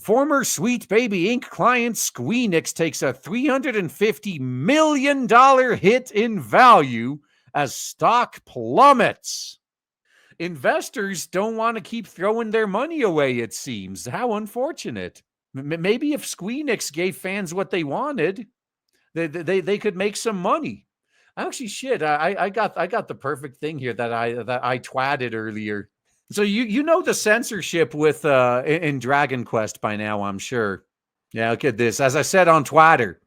Former Sweet Baby Inc. client Squeenix takes a $350 million hit in value as stock plummets. Investors don't want to keep throwing their money away, it seems. How unfortunate. Maybe if Squeenix gave fans what they wanted, they could make some money. Actually, shit, I got the perfect thing here that I twatted earlier. So you know the censorship with in Dragon Quest by now, I'm sure. Yeah, look at this. As I said on Twitter,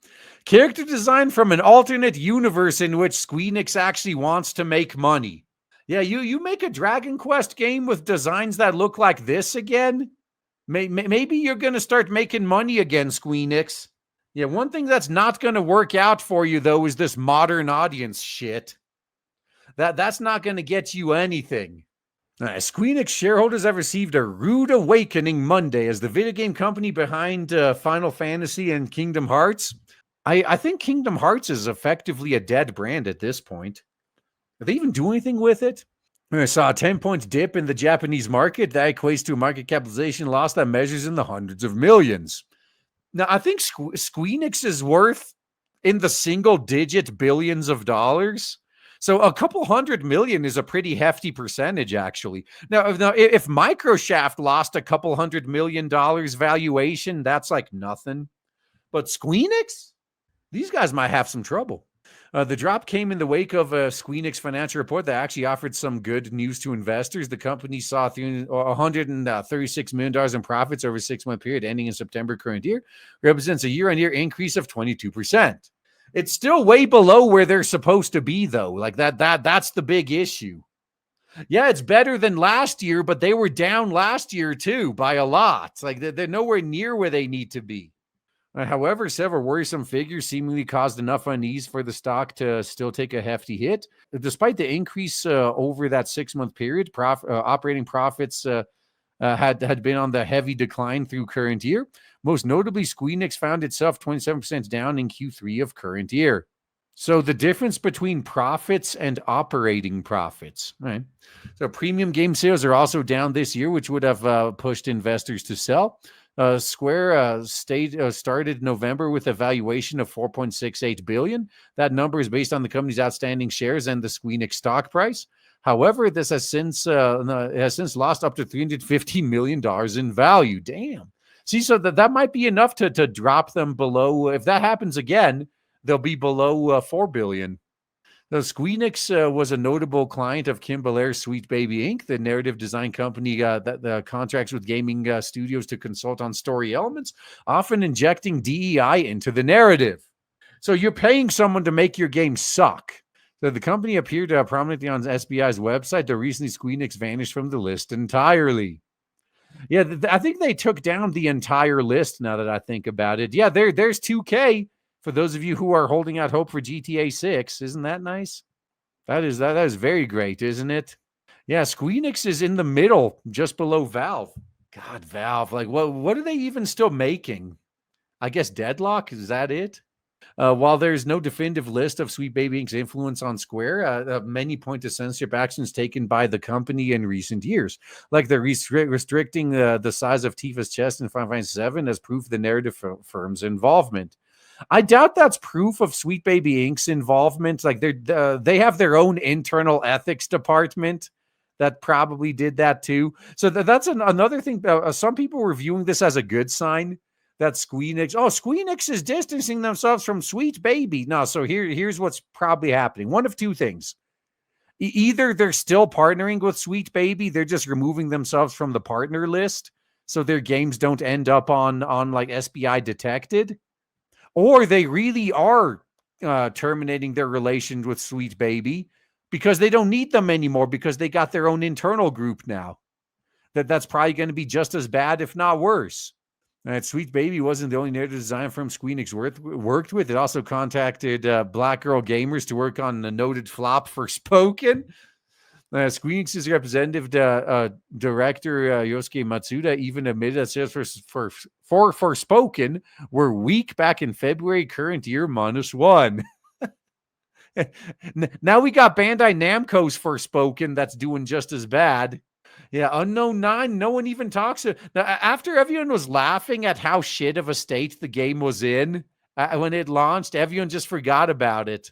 character design from an alternate universe in which Squeenix actually wants to make money. Yeah, you make a Dragon Quest game with designs that look like this again? Maybe you're going to start making money again, Squeenix. Yeah, one thing that's not going to work out for you, though, is this modern audience shit. That's not going to get you anything. Squeenix shareholders have received a rude awakening Monday as the video game company behind Final Fantasy and Kingdom Hearts. I think Kingdom Hearts is effectively a dead brand at this point. Are they even doing anything with it? I saw a 10-point dip in the Japanese market. That equates to a market capitalization loss that measures in the hundreds of millions. Now, I think Squeenix is worth in the single-digit billions of dollars. So a couple $100 million is a pretty hefty percentage, actually. Now if Microshaft lost a couple $100 million valuation, that's like nothing. But Squeenix? These guys might have some trouble. The drop came in the wake of a Squeenix financial report that actually offered some good news to investors. The company saw $136 million in profits over a 6-month period ending in September current year, represents a year-on-year increase of 22%. It's still way below where they're supposed to be, though. Like that's the big issue. Yeah, it's better than last year, but they were down last year too by a lot. Like they're nowhere near where they need to be. However, several worrisome figures seemingly caused enough unease for the stock to still take a hefty hit. Despite the increase over that 6-month period, operating profits had been on the heavy decline through current year. Most notably, Squeenix found itself 27% down in Q3 of current year. So the difference between profits and operating profits, right? So premium game sales are also down this year, which would have pushed investors to sell. Square started November with a valuation of $4.68 billion. That number is based on the company's outstanding shares and the Squeenix stock price. However, this has since lost up to $315 million in value. Damn. See, so that might be enough to drop them below. If that happens again, they'll be below $4 billion. Now, Squeenix was a notable client of Kim Belair's Sweet Baby Inc., the narrative design company that contracts with gaming studios to consult on story elements, often injecting DEI into the narrative. So you're paying someone to make your game suck. So the company appeared prominently on SBI's website, though recently Squeenix vanished from the list entirely. Yeah, I think they took down the entire list now that I think about it. Yeah, there's 2K. For those of you who are holding out hope for GTA 6, isn't that nice? That is very great, isn't it? Yeah, Squeenix is in the middle, just below Valve. God, Valve, like what are they even still making? I guess Deadlock, is that it? While there's no definitive list of Sweet Baby Inc.'s influence on Square, many point to censorship actions taken by the company in recent years, like the restricting the size of Tifa's chest in Final Fantasy VII as proof of the narrative firm's involvement. I doubt that's proof of Sweet Baby Inc.'s involvement. Like they have their own internal ethics department that probably did that too. So that's another thing. Some people were viewing this as a good sign that Squeenix is distancing themselves from Sweet Baby. No, so here's what's probably happening. One of two things. Either they're still partnering with Sweet Baby, they're just removing themselves from the partner list so their games don't end up on like SBI detected. Or they really are terminating their relations with Sweet Baby because they don't need them anymore because they got their own internal group now. That's probably going to be just as bad, if not worse. Sweet Baby wasn't the only narrative design firm Squeenix worked with. It also contacted Black Girl Gamers to work on the noted flop Forspoken. Squeenix's representative director Yosuke Matsuda even admitted that sales for Forspoken were weak back in February current year -1. Now we got Bandai Namco's Forspoken that's doing just as bad. Yeah, Unknown 9, no one even talks. After everyone was laughing at how shit of a state the game was in when it launched, everyone just forgot about it.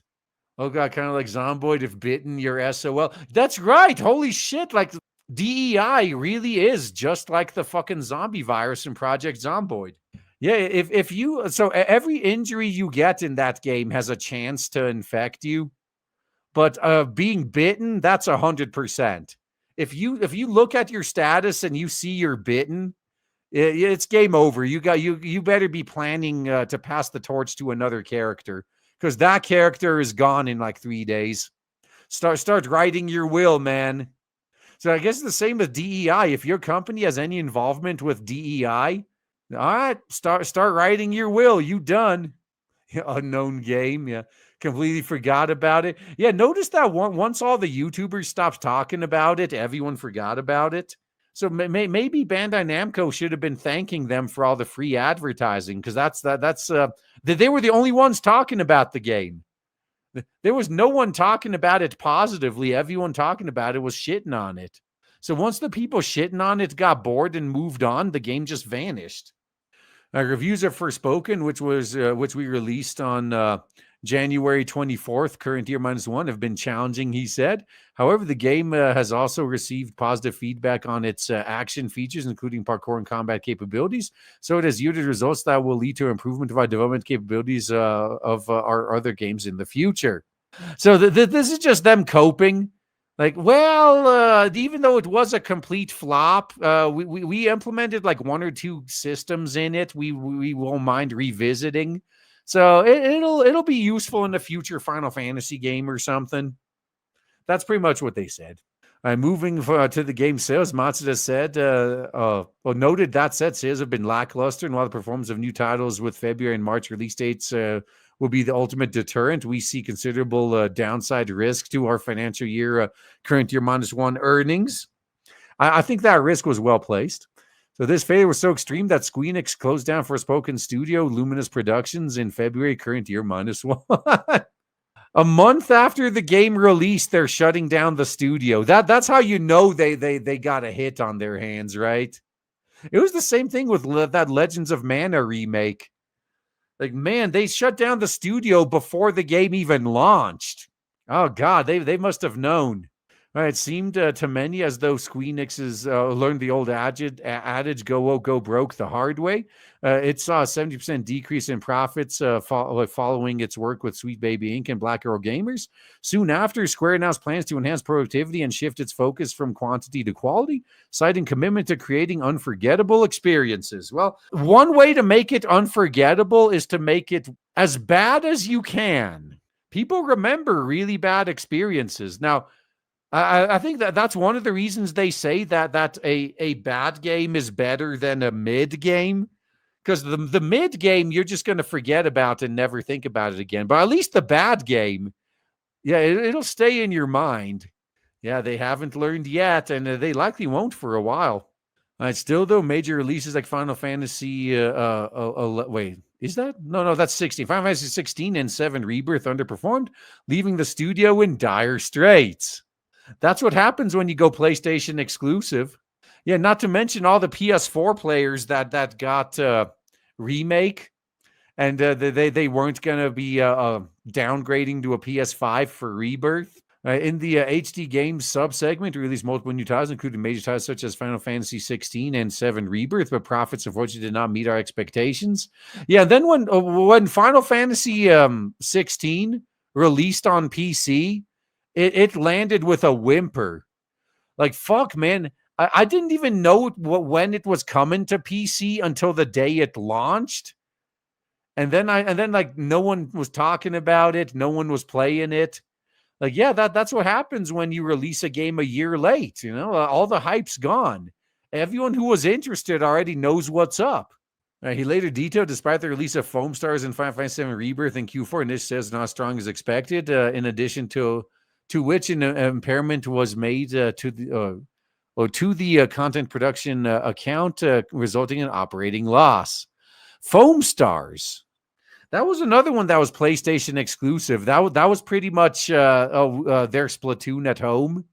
Oh, God, kind of like Zomboid if bitten your SOL. That's right. Holy shit. Like, DEI really is just like the fucking zombie virus in Project Zomboid. Yeah, if you, so every injury you get in that game has a chance to infect you. But being bitten, that's 100%. If you look at your status and you see you're bitten, it's game over. You better be planning to pass the torch to another character, because that character is gone in like 3 days. Start writing your will, man. So I guess it's the same with DEI. If your company has any involvement with DEI, all right, start writing your will. You done. Unknown game. Yeah. Completely forgot about it. Yeah. Notice that once all the YouTubers stopped talking about it, everyone forgot about it. So maybe Bandai Namco should have been thanking them for all the free advertising, because they were the only ones talking about the game. There was no one talking about it positively. Everyone talking about it was shitting on it. So once the people shitting on it got bored and moved on, the game just vanished. Reviews of Forspoken, which we released on January 24th, current year -1, have been challenging, he said. However, the game has also received positive feedback on its action features, including parkour and combat capabilities. So it has yielded results that will lead to improvement of our development capabilities of our other games in the future. So this is just them coping. Like, well, even though it was a complete flop, we implemented like 1 or 2 systems in it. We won't mind revisiting. So it'll be useful in a future Final Fantasy game or something. That's pretty much what they said. Moving to the game sales, Matsuda said, noted that said, sales have been lackluster, and while the performance of new titles with February and March release dates will be the ultimate deterrent, we see considerable downside risk to our financial year, current year -1 earnings. I think that risk was well placed. So this failure was so extreme that Enix closed down Forspoken Studio Luminous Productions in February, current year -1. A month after the game released, they're shutting down the studio. That's how you know they got a hit on their hands, right? It was the same thing with that Legends of Mana remake. Like, man, they shut down the studio before the game even launched. Oh God, they must have known. It seemed to many as though Squeenix has learned the old adage, go broke the hard way. It saw a 70% decrease in profits following its work with Sweet Baby Inc. and Black Arrow Gamers. Soon after, Square announced plans to enhance productivity and shift its focus from quantity to quality, citing commitment to creating unforgettable experiences. Well, one way to make it unforgettable is to make it as bad as you can. People remember really bad experiences. Now, I think that's one of the reasons they say that a bad game is better than a mid game, because the mid game you're just going to forget about and never think about it again. But at least the bad game, yeah, it'll stay in your mind. Yeah, they haven't learned yet, and they likely won't for a while. Still, though, major releases like Final Fantasy, wait, is that? No, that's 16. Final Fantasy 16 and 7 Rebirth underperformed, leaving the studio in dire straits. That's what happens when you go PlayStation exclusive. Yeah, not to mention all the PS4 players that got remake, and they weren't going to be downgrading to a PS5 for Rebirth. In the HD Games sub-segment, we released multiple new titles, including major titles such as Final Fantasy 16 and 7 Rebirth, but profits unfortunately did not meet our expectations. Yeah, then when Final Fantasy 16 released on PC, it landed with a whimper. Like, fuck, man. I didn't even know when it was coming to PC until the day it launched. And then like no one was talking about it. No one was playing it. Like, yeah, that's what happens when you release a game a year late. You know, all the hype's gone. Everyone who was interested already knows what's up. He later detailed, despite the release of Foam Stars and Final Fantasy VII Rebirth in Q4, and this says not as strong as expected. In addition to which an impairment was made to the content production account, resulting in operating loss. Foam Stars. That was another one that was PlayStation exclusive. That was pretty much their Splatoon at home.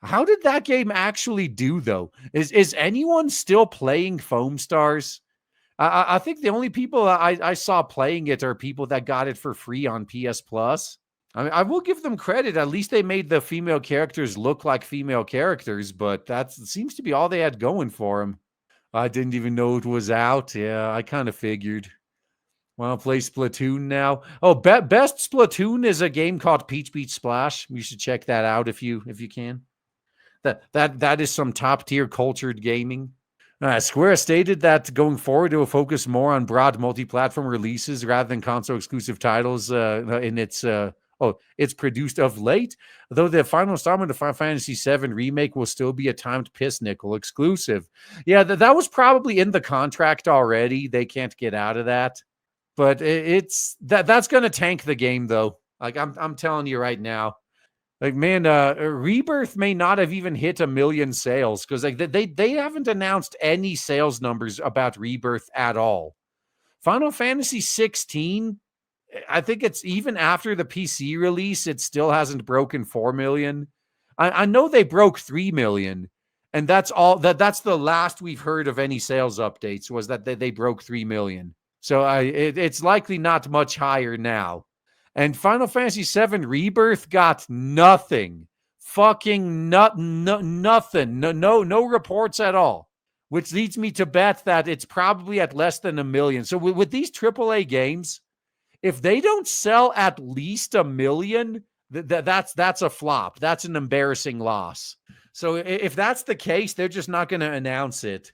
How did that game actually do, though? Is anyone still playing Foam Stars? I think the only people I saw playing it are people that got it for free on PS Plus. I mean, I will give them credit. At least they made the female characters look like female characters, but that seems to be all they had going for them. I didn't even know it was out. Yeah, I kind of figured. Want to play Splatoon now? Oh, best Splatoon is a game called Peach Beach Splash. You should check that out if you can. That is some top tier cultured gaming. Square stated that going forward, it will focus more on broad multi-platform releases rather than console-exclusive titles in it's produced of late, though the final installment of Final Fantasy VII Remake will still be a timed piss nickel exclusive. Yeah, that was probably in the contract already. They can't get out of that. But that's going to tank the game, though. Like, I'm telling you right now. Like, man, Rebirth may not have even hit 1 million sales because like they haven't announced any sales numbers about Rebirth at all. Final Fantasy 16, I think it's even after the PC release, it still hasn't broken 4 million. I know they broke 3 million, and that's all. That's the last we've heard of any sales updates was that they broke 3 million. So it's likely not much higher now. And Final Fantasy VII Rebirth got nothing. Fucking nothing. No reports at all. Which leads me to bet that it's probably at less than 1 million. So with these AAA games, if they don't sell at least 1 million, that's a flop. That's an embarrassing loss. So if that's the case, they're just not going to announce it.